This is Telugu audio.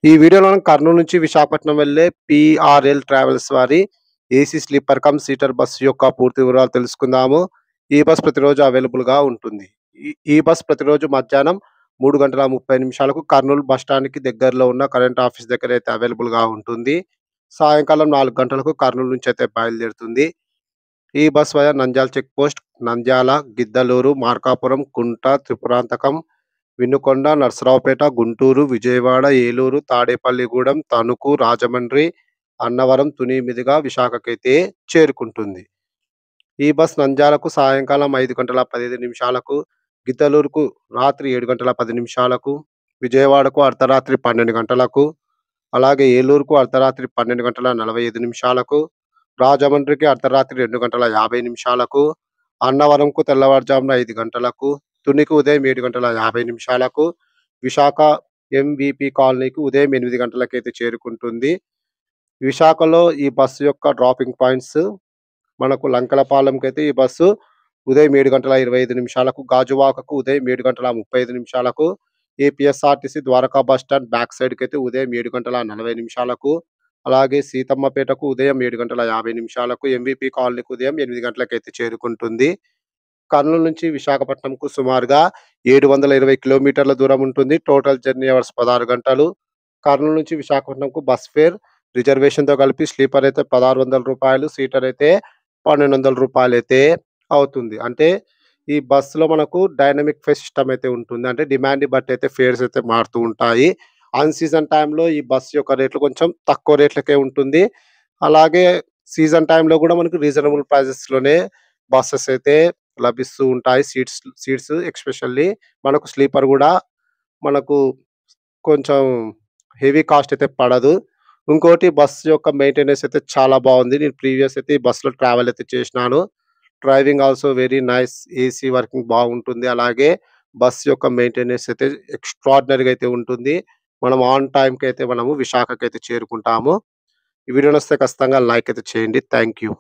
ఈ వీడియోలో మనం కర్నూలు నుంచి విశాఖపట్నం వెళ్ళే పీఆర్ఎల్ ట్రావెల్స్ వారి AC sleeper come seater bus యొక్క పూర్తి వివరాలు తెలుసుకుందాము. ఈ బస్ ప్రతిరోజు అవైలబుల్‌గా ఉంటుంది. ఈ బస్ ప్రతిరోజు మధ్యాహ్నం 3:30 నిమిషాలకు కర్నూలు బస్ స్టాండ్‌కి దగ్గరలో ఉన్న కరెంట్ ఆఫీస్ దగ్గర అయితే అవైలబుల్‌గా ఉంటుంది. సాయంకాలం 4 గంటలకు కర్నూలు నుంచి అయితే బయలుదేరుతుంది. ఈ bus via Nandyal check post, Nandyal, Giddalur, Markapuram, Kunta, Tripuranthakam, Vinukonda, Narasaraopet, Guntur, Vijayawada, Eluru, Tadepalligudem, Tanuku, Rajahmundry, Annavaram, Tuni మీదుగా విశాఖకైతే చేరుకుంటుంది. ఈ బస్ నంద్యాలకు సాయంకాలం 5:15 నిమిషాలకు, గిద్దలూరుకు రాత్రి 7:10 నిమిషాలకు, విజయవాడకు అర్ధరాత్రి 12 గంటలకు, అలాగే ఏలూరుకు అర్ధరాత్రి 12:45 నిమిషాలకు, రాజమండ్రికి అర్ధరాత్రి 2:50 నిమిషాలకు, అన్నవరంకు తెల్లవారుజామున 5 గంటలకు, తునికి ఉదయం 7:50 నిమిషాలకు, విశాఖ ఎంవీపీ కాలనీకి ఉదయం 8 గంటలకైతే చేరుకుంటుంది. విశాఖలో ఈ బస్సు యొక్క డ్రాపింగ్ పాయింట్స్ మనకు లంకలపాలెంకైతే ఈ బస్సు ఉదయం 7:25 నిమిషాలకు, గాజువాకకు ఉదయం 7:35 నిమిషాలకు, APSRTC Dwaraka bus stand back సైడ్‌కైతే ఉదయం 7:40 నిమిషాలకు, అలాగే సీతమ్మపేటకు ఉదయం 7:50 నిమిషాలకు, ఎంవీపీ కాలనీకి ఉదయం 8 గంటలకైతే చేరుకుంటుంది. కర్నూలు నుంచి విశాఖపట్నంకు సుమారుగా 720 కిలోమీటర్ల దూరం ఉంటుంది. టోటల్ జర్నీ అవర్స్ 16 గంటలు. కర్నూలు నుంచి విశాఖపట్నంకు బస్ ఫేర్ రిజర్వేషన్‌తో కలిపి స్లీపర్ అయితే రూ. 1,600, సీటర్ అయితే రూ. 1,200 అయితే అవుతుంది. అంటే ఈ బస్సులో మనకు డైనమిక్ ఫేర్ సిస్టమ్ అయితే ఉంటుంది. అంటే డిమాండ్‌ని బట్టి అయితే ఫేర్స్ అయితే మారుతూ ఉంటాయి. అన్ సీజన్ టైమ్‌లో ఈ బస్ యొక్క రేట్లు కొంచెం తక్కువ రేట్లకే ఉంటుంది. అలాగే సీజన్ టైమ్‌లో కూడా మనకు రీజనబుల్ ప్రైజెస్‌లోనే బసెస్ అయితే లభిస్తూ ఉంటాయి. సీట్స్ ఎస్పెషల్లీ మనకు స్లీపర్ గూడా మనకు కొంచెం హెవీ కాస్ట్ అయితే పడదు. ఇంకోటి బస్ యొక్క మెయింటెనెన్స్ అయితే చాలా బావుంది. నేను ప్రీవియస్ అయితే ఈ బస్‌లో ట్రావెల్ అయితే చేసినాను. Driving also very nice. AC working బాగుంటుంది. అలాగే బస్ యొక్క మెయింటెనెన్స్ అయితే ఎక్స్ట్రార్డినరీగా అయితే ఉంటుంది. మనం ఆన్ టైమ్‌కి అయితే మనము విశాఖకైతే చేరుకుంటాము. ఈ వీడియో నచ్చితే ఖచ్చితంగా లైక్ అయితే చేయండి. Thank you.